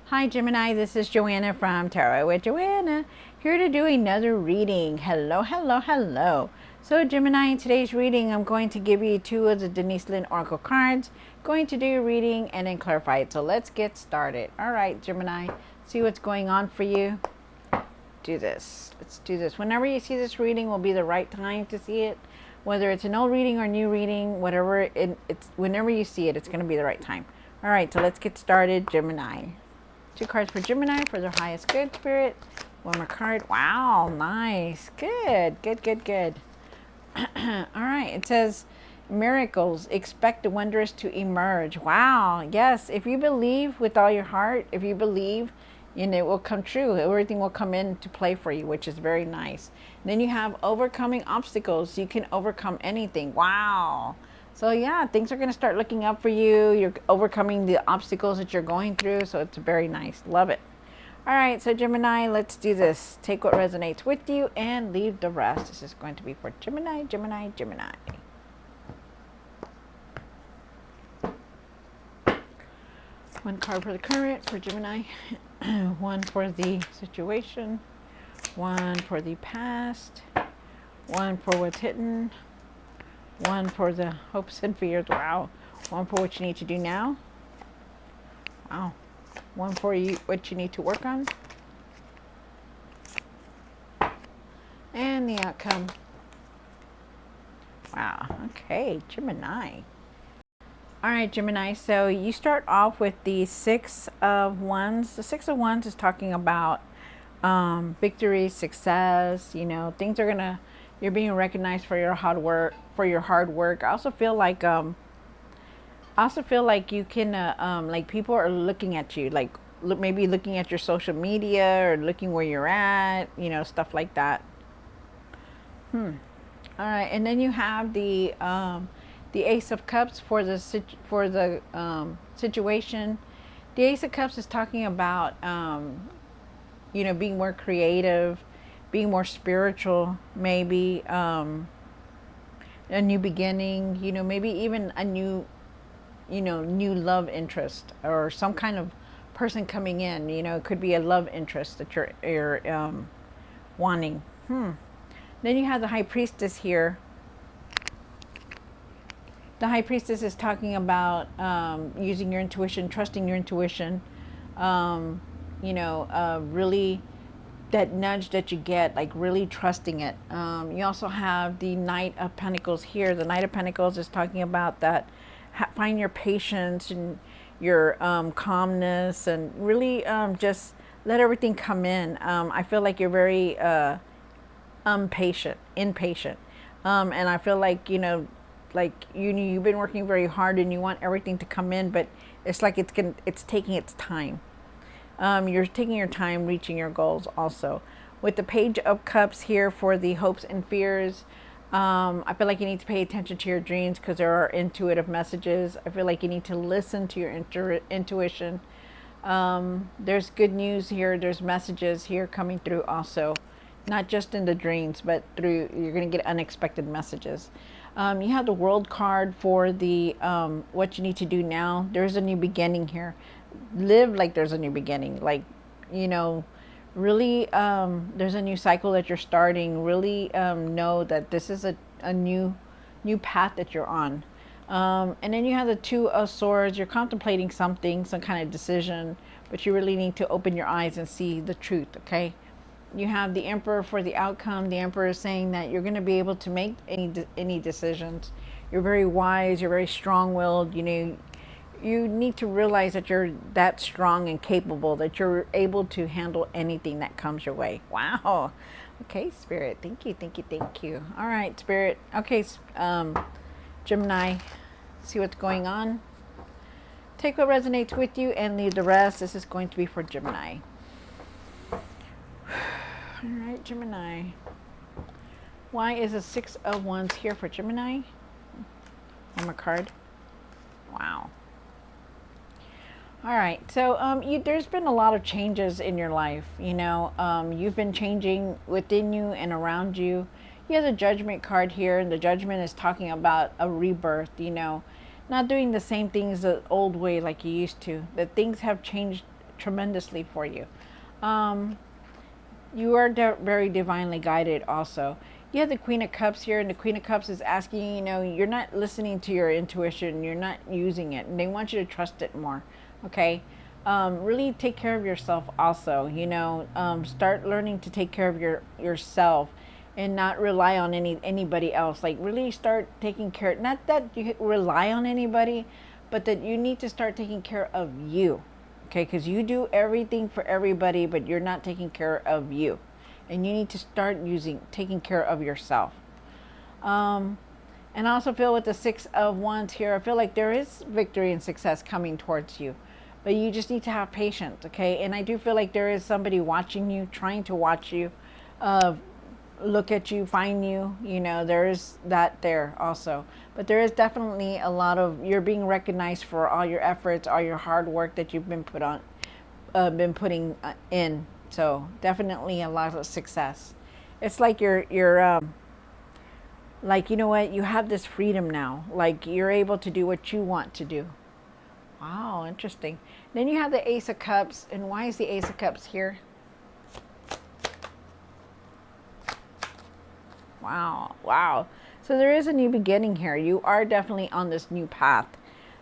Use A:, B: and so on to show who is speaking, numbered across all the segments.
A: Hi Gemini, this is Joanna from Tarot with Joanna, here to do another reading. Hello, hello, hello. So Gemini, in today's reading, I'm going to give you two of the Denise Lynn Oracle cards. Going to do your reading and then clarify it. So let's get started. All right, Gemini, see what's going on for you. Do this. Let's do this. Whenever you see this reading will be the right time to see it. Whether it's an old reading or new reading, whatever it's whenever you see it, it's going to be the right time. All right, so let's get started, Gemini. Two cards for Gemini for their highest good, Spirit. One more card. Wow, nice. Good, good, good, good. All right, it says, miracles, expect the wondrous to emerge. Wow, yes, if you believe with all your heart, if you believe, and it will come true. Everything will come into play for you, which is very nice. And then you have overcoming obstacles. You can overcome anything. Wow. So yeah, things are going to start looking up for you. You're overcoming the obstacles that you're going through. So it's very nice. Love it. All right, so Gemini, let's do this. Take what resonates with you and leave the rest. This is going to be for Gemini, Gemini, Gemini. One card for the current for Gemini. One for the situation. One for the past. One for what's hidden. One for the hopes and fears. Wow. One for what you need to do now. Wow. One for you, what you need to work on. And the outcome. Wow. Okay, Gemini. All right, Gemini. So you start off with the Six of Wands. The Six of Wands is talking about victory, success. You know, things are gonna. You're being recognized for your hard work. I also feel like you can like people are looking at you, like maybe looking at your social media or looking where you're at, you know, stuff like that. All right, and then you have the Ace of Cups for the situation. The Ace of Cups is talking about you know, being more creative, being more spiritual, maybe a new beginning, you know, maybe even a new, you know, new love interest or some kind of person coming in. You know, it could be a love interest that you're wanting. Then you have the High Priestess here. The High Priestess is talking about using your intuition, trusting your intuition. You know, really that nudge that you get, like really trusting it. You also have the Knight of Pentacles here. The Knight of Pentacles is talking about that. Find your patience and your calmness, and really just let everything come in. I feel like you're very impatient, and I feel like, you know, like you've been working very hard and you want everything to come in, but it's like it's taking its time. You're taking your time reaching your goals also. With the Page of Cups here for the hopes and fears, I feel like you need to pay attention to your dreams because there are intuitive messages. I feel like you need to listen to your intuition. There's good news here. There's messages here coming through also. Not just in the dreams, but through, you're going to get unexpected messages. You have the World card for the what you need to do now. There's a new beginning here. Live like there's a new beginning, like, you know, really there's a new cycle that you're starting. Really know that this is a new path that you're on. And then you have the Two of Swords. You're contemplating something, some kind of decision, but you really need to open your eyes and see the truth. Okay, you have the Emperor for the outcome. The Emperor is saying that you're going to be able to make any decisions. You're very wise, you're very strong-willed. You know, you need to realize that you're that strong and capable, that you're able to handle anything that comes your way. Wow. Okay, Spirit. Thank you, thank you, thank you. All right, Spirit. Okay, Gemini, see what's going on. Take what resonates with you and leave the rest. This is going to be for Gemini. All right, Gemini. Why is the Six of Wands here for Gemini? One more card. Wow. All right, so there's been a lot of changes in your life. You know, you've been changing within you and around you. You have the Judgment card here, and the Judgment is talking about a rebirth. You know, not doing the same things the old way like you used to. That things have changed tremendously for you. Um, you are very divinely guided also. You have the Queen of Cups here, and the Queen of Cups is asking, you're not listening to your intuition, you're not using it, and they want you to trust it more. Okay. Really take care of yourself also. Start learning to take care of yourself and not rely on anybody else. Like really start taking care, not that you rely on anybody, but that you need to start taking care of you. Okay, because you do everything for everybody, but you're not taking care of you, and you need to start taking care of yourself. um, and I also feel with the Six of Wands here, I feel like there is victory and success coming towards you, but you just need to have patience. Okay, and I do feel like there is somebody watching you, trying to watch you, uh, look at you, find you. There is that there also, but there is definitely a lot of, you're being recognized for all your efforts, all your hard work that you've been putting in. So definitely a lot of success. It's like you're like, you know what, you have this freedom now, like you're able to do what you want to do. Wow, interesting. Then you have the Ace of Cups, and why is the Ace of Cups here? Wow, wow. So there is a new beginning here. You are definitely on this new path.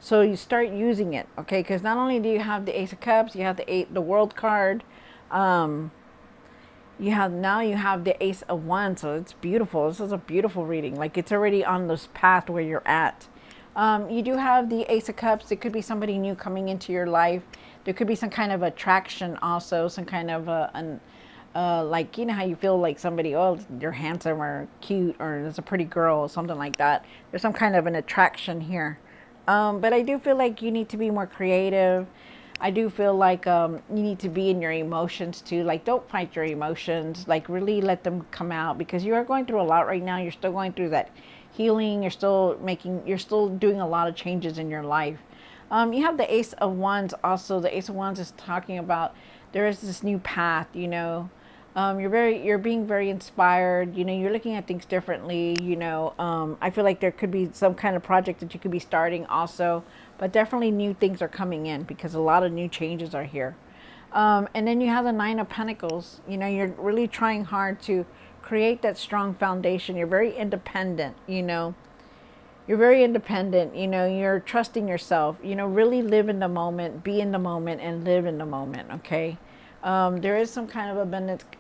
A: So you start using it, okay? Because not only do you have the Ace of Cups, you have the World card. You have the Ace of Wands, so it's beautiful. This is a beautiful reading. Like it's already on this path where you're at. You do have the Ace of Cups. It could be somebody new coming into your life. There could be some kind of attraction also, some kind of like, how you feel like somebody, oh, you're handsome or cute, or there's a pretty girl or something like that. There's some kind of an attraction here. But I do feel like you need to be more creative. I do feel like you need to be in your emotions too. Like, don't fight your emotions. Like, really let them come out, because you are going through a lot right now. You're still going through that healing. You're still doing a lot of changes in your life. You have the Ace of Wands also. The Ace of Wands is talking about there is this new path. You're being very inspired. You're looking at things differently. I feel like there could be some kind of project that you could be starting also, but definitely new things are coming in because a lot of new changes are here. And then you have the Nine of Pentacles. You're really trying hard to create that strong foundation. You're very independent. You're very independent. You're trusting yourself. Really live in the moment, be in the moment, and live in the moment. Okay. There is some kind of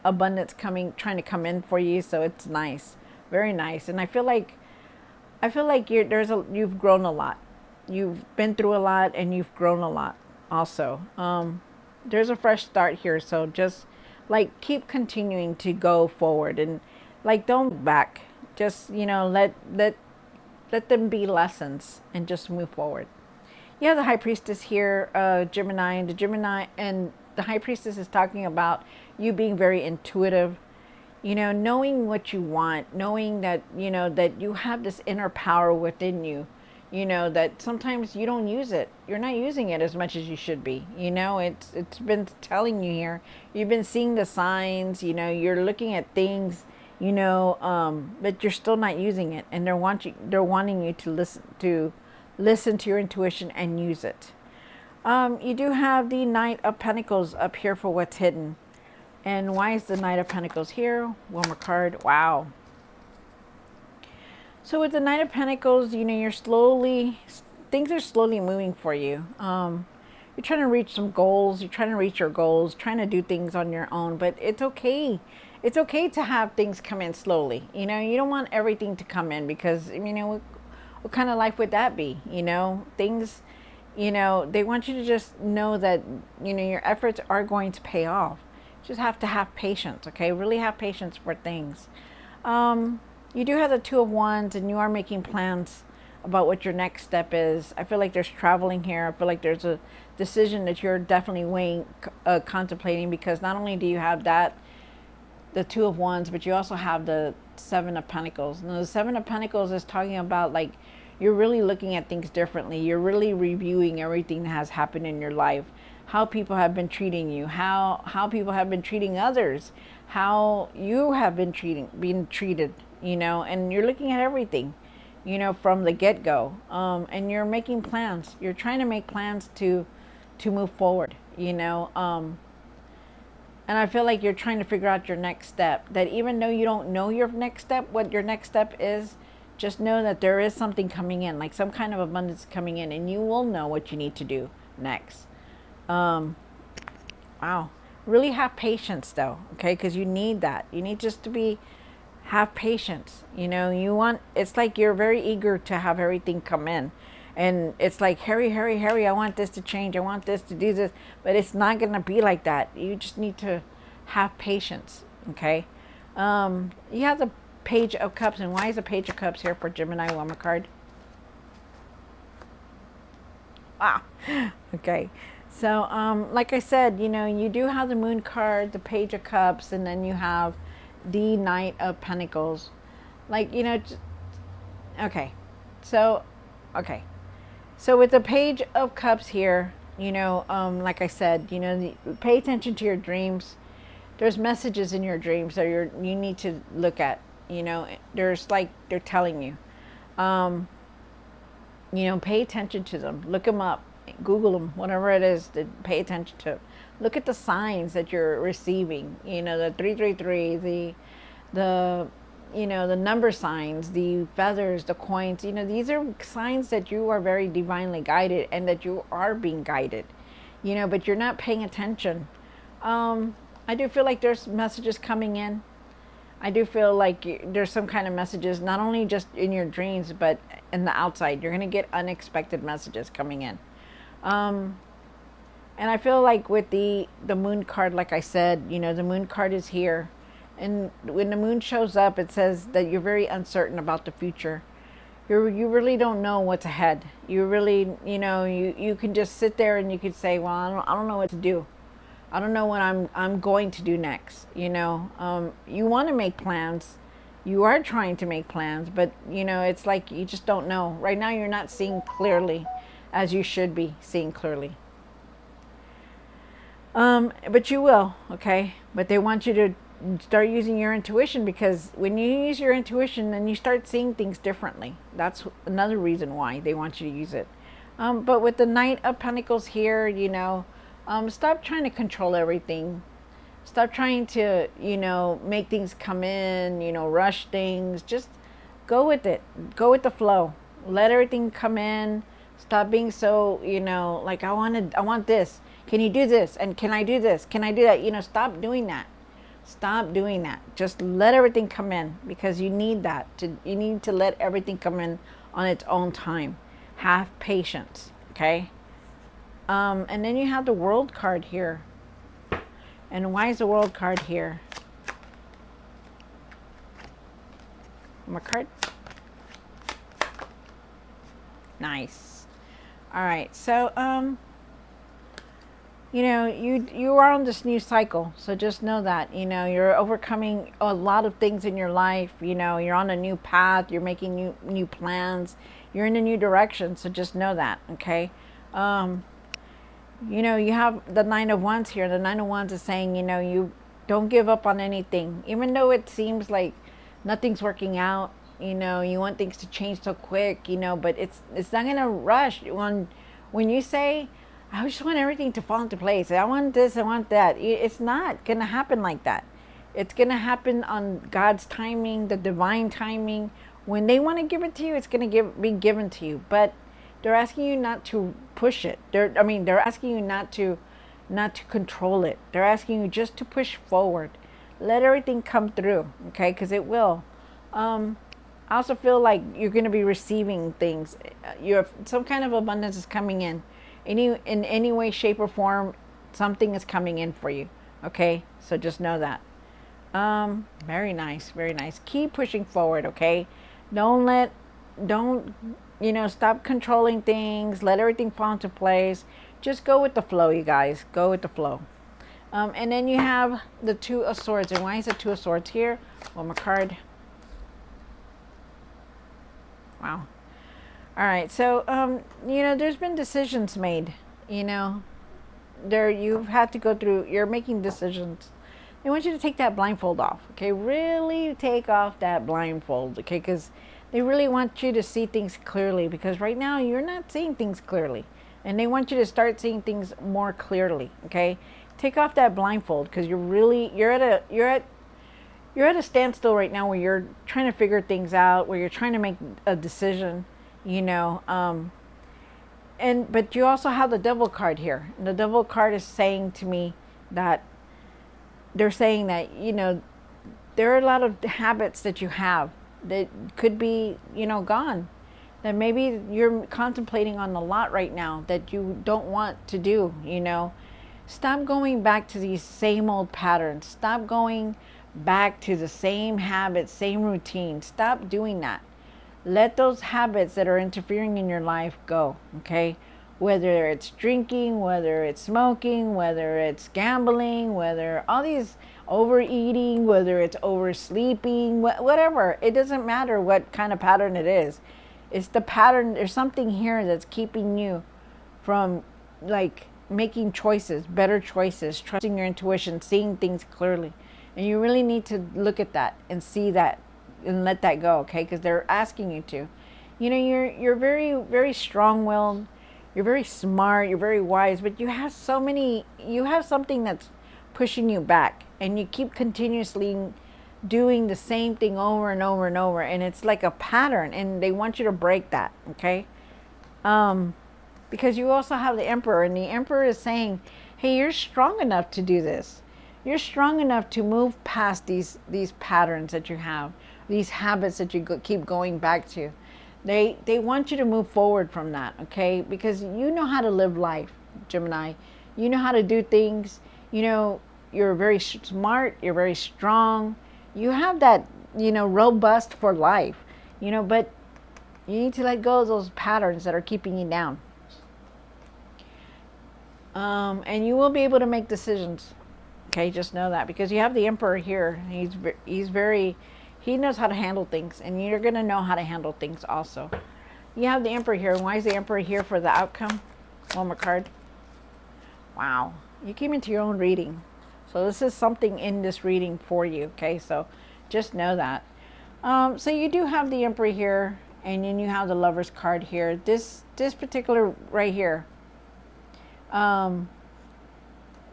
A: abundance trying to come in for you, so it's nice, very nice. And I feel like you've grown a lot. You've been through a lot, and you've grown a lot also. There's a fresh start here, so just like keep continuing to go forward, and like don't back. Just let them be lessons, and just move forward. You have the High Priestess here, Gemini, and the High Priestess is talking about you being very intuitive, knowing what you want, knowing that, that you have this inner power within you, that sometimes you don't use it. You're not using it as much as you should be. It's been telling you here. You've been seeing the signs, you're looking at things, but you're still not using it. And they're wanting you to listen to your intuition and use it. You do have the Knight of Pentacles up here for what's hidden. And why is the Knight of Pentacles here? One more card. Wow. So with the Knight of Pentacles, things are slowly moving for you. You're trying to reach some goals. You're trying to reach your goals, trying to do things on your own, but it's okay. It's okay to have things come in slowly. You don't want everything to come in, because, what kind of life would that be? Things, they want you to just know that, your efforts are going to pay off. You just have to have patience, okay? Really have patience for things. You do have the Two of Wands, and you are making plans about what your next step is. I feel like there's traveling here. I feel like there's a decision that you're definitely contemplating, because not only do you have that, the Two of Wands, but you also have the Seven of Pentacles. Now, the Seven of Pentacles is talking about, like, you're really looking at things differently. You're really reviewing everything that has happened in your life, how people have been treating you, how people have been treating others, how you have been being treated, and you're looking at everything, from the get-go. And you're making plans. You're trying to make plans to to move forward, you know. And I feel like you're trying to figure out your next step. That even though you don't know your next step, what your next step is, just know that there is something coming in, like some kind of abundance coming in, and you will know what you need to do next. Wow. Really have patience though, okay? Because you need that. You need just to have patience. You know, it's like you're very eager to have everything come in. And it's like, hurry, hurry, hurry. I want this to change. I want this to do this. But it's not going to be like that. You just need to have patience, okay? You have the Page of Cups. And why is the Page of Cups here for Gemini woman card? Ah, okay. So, like I said, you know, you do have the Moon card, the Page of Cups, and then you have the Knight of Pentacles. Like, you know, okay. So, okay. So with the Page of Cups here, you know, like I said, you know, pay attention to your dreams. There's messages in your dreams that you need to look at. You know, there's like they're telling you. You know, pay attention to them. Look them up. Google them. Whatever it is, to pay attention to. Look at the signs that you're receiving. You know, the 333, the you know, the number signs, the feathers, the coins, you know, these are signs that you are very divinely guided and that you are being guided, you know, but you're not paying attention. I do feel like there's messages coming in. I do feel like there's some kind of messages, not only just in your dreams, but in the outside. You're going to get unexpected messages coming in. And I feel like with the Moon card, like I said, you know, the Moon card is here. And when the moon shows up, it says that you're very uncertain about the future. You really don't know what's ahead. You really, you know, you can just sit there and you could say, well, I don't know what to do. I don't know what I'm going to do next. You know, you want to make plans. You are trying to make plans, but you know, it's like you just don't know. Right now, you're not seeing clearly as you should be seeing clearly. But you will, okay? But they want you to start using your intuition, because when you use your intuition, then you start seeing things differently. That's another reason why they want you to use it. But with the Knight of Pentacles here, you know, stop trying to control everything. Stop trying to, you know, make things come in, you know, rush things. Just go with it. Go with the flow. Let everything come in. Stop being so, you know, like, I want this. Can you do this? And can I do this? Can I do that? You know, stop doing that. Stop doing that. Just let everything come in, because you need that. You need to let everything come in on its own time. Have patience, okay? And then you have the World card here. And why is the World card here? One more card. Nice. All right. So, you know, you are on this new cycle. So just know that, you know, you're overcoming a lot of things in your life. You know, you're on a new path. You're making new plans. You're in a new direction. So just know that, okay? You know, you have the Nine of Wands here. The Nine of Wands is saying, you know, you don't give up on anything. Even though it seems like nothing's working out, you know, you want things to change so quick, you know, but it's not going to rush. When you say, I just want everything to fall into place, I want this, I want that, it's not going to happen like that. It's going to happen on God's timing, the divine timing. When they want to give it to you, it's going to be given to you. But they're asking you not to push it. They're asking you not to control it. They're asking you just to push forward. Let everything come through, okay? Because it will. I also feel like you're going to be receiving things. Some kind of abundance is coming in. In any way, shape, or form, something is coming in for you, okay? So just know that. Very nice, very nice. Keep pushing forward, okay? Don't you know, stop controlling things. Let everything fall into place. Just go with the flow, you guys. Go with the flow. And then you have the Two of Swords. And why is the Two of Swords here? One more card. Wow. All right. So, you know, there's been decisions made. You know, you've had to go through. You're making decisions. They want you to take that blindfold off. Okay, really take off that blindfold. Okay, because they really want you to see things clearly, because right now you're not seeing things clearly. And they want you to start seeing things more clearly, okay? Take off that blindfold, because you're at a standstill right now where you're trying to figure things out, where you're trying to make a decision, you know. But you also have the devil card here. And the devil card is saying to me that they're saying that, you know, there are a lot of habits that you have that could be, you know, gone. That maybe you're contemplating on a lot right now that you don't want to do, you know. Stop going back to these same old patterns. Stop going back to the same habits, same routine. Stop doing that. Let those habits that are interfering in your life go, okay? Whether it's drinking, whether it's smoking, whether it's gambling, whether all these overeating, whether it's oversleeping, whatever. It doesn't matter what kind of pattern it is. It's the pattern. There's something here that's keeping you from, like, making choices, better choices, trusting your intuition, seeing things clearly. And you really need to look at that and see that and let that go, okay? Because they're asking you to. You know, you're very, very strong-willed. You're very smart. You're very wise. But you have something that's pushing you back. And you keep continuously doing the same thing over and over and over. And it's like a pattern. And they want you to break that, okay? Because you also have the Emperor. And the Emperor is saying, hey, you're strong enough to do this. You're strong enough to move past these patterns that you have, these habits that you keep going back to. They want you to move forward from that, okay? Because you know how to live life, Gemini. You know how to do things. You know, you're very smart. You're very strong. You have that, you know, robust for life, you know, but you need to let go of those patterns that are keeping you down. And you will be able to make decisions. Okay, just know that, because you have the Emperor here. He knows how to handle things, and you're going to know how to handle things also. You have the Emperor here. And why is the Emperor here for the outcome? One more card. Wow. You came into your own reading. So this is something in this reading for you, okay? So just know that. So you do have the Emperor here, and then you have the Lover's card here. This particular right here,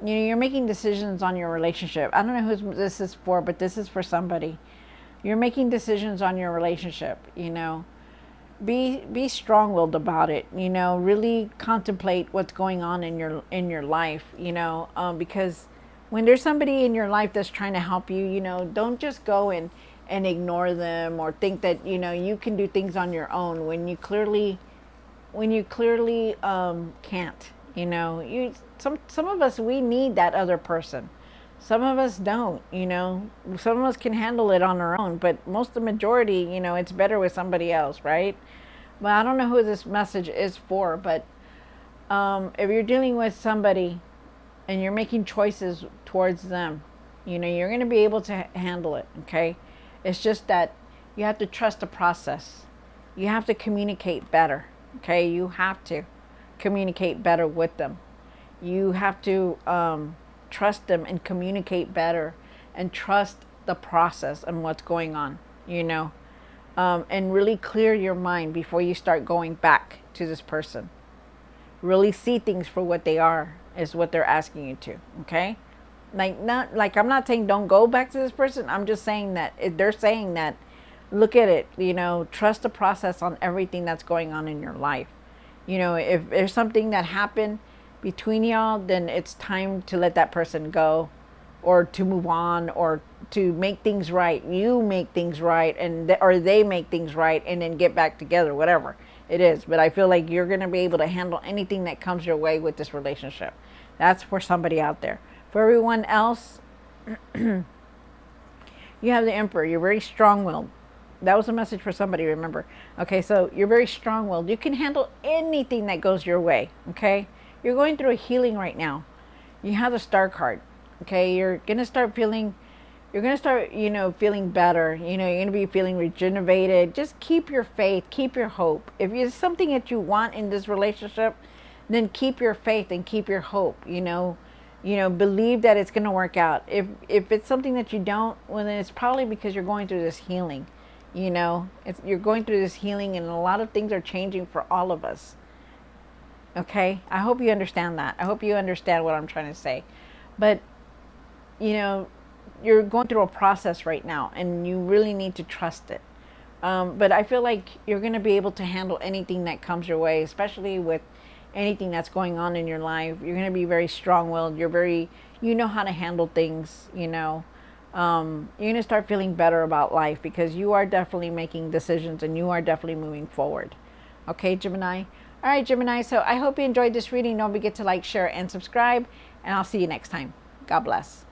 A: you know, you're making decisions on your relationship. I don't know who this is for, but this is for somebody. You're making decisions on your relationship, you know. Be strong-willed about it, you know. Really contemplate what's going on in your life, you know, because when there's somebody in your life that's trying to help you, you know, don't just go and ignore them or think that, you know, you can do things on your own when you clearly can't. You know, some of us, we need that other person. Some of us don't, you know. Some of us can handle it on our own, but most of the majority, you know, it's better with somebody else, right? But I don't know who this message is for, but if you're dealing with somebody and you're making choices towards them, you know, you're going to be able to handle it, okay? It's just that you have to trust the process. You have to communicate better, okay? You have to communicate better with them. You have to trust them and communicate better and trust the process and what's going on, you know, and really clear your mind before you start going back to this person. Really see things for what they are is what they're asking you to, okay? I'm not saying don't go back to this person. I'm just saying that they're saying that, look at it, you know, trust the process on everything that's going on in your life. You know, if there's something that happened between y'all, then it's time to let that person go, or to move on, or to make things right. You make things right, or they make things right, and then get back together, whatever it is. But I feel like you're going to be able to handle anything that comes your way with this relationship. That's for somebody out there. For everyone else, you have the Emperor. You're very strong-willed. That was a message for somebody, remember. Okay, so you're very strong-willed. You can handle anything that goes your way, okay? You're going through a healing right now. You have the Star card, okay? You're going to start, you know, feeling better. You know, you're going to be feeling rejuvenated. Just keep your faith, keep your hope. If it's something that you want in this relationship, then keep your faith and keep your hope, you know. You know, believe that it's going to work out. If it's something that you don't, well, then it's probably because you're going through this healing. You know, you're going through this healing, and a lot of things are changing for all of us. Okay, I hope you understand that. I hope you understand what I'm trying to say. But, you know, you're going through a process right now and you really need to trust it. But I feel like you're going to be able to handle anything that comes your way, especially with anything that's going on in your life. You're going to be very strong-willed. You know how to handle things, you know. You're going to start feeling better about life because you are definitely making decisions and you are definitely moving forward. Okay, Gemini? All right, Gemini. So I hope you enjoyed this reading. Don't forget to like, share, and subscribe. And I'll see you next time. God bless.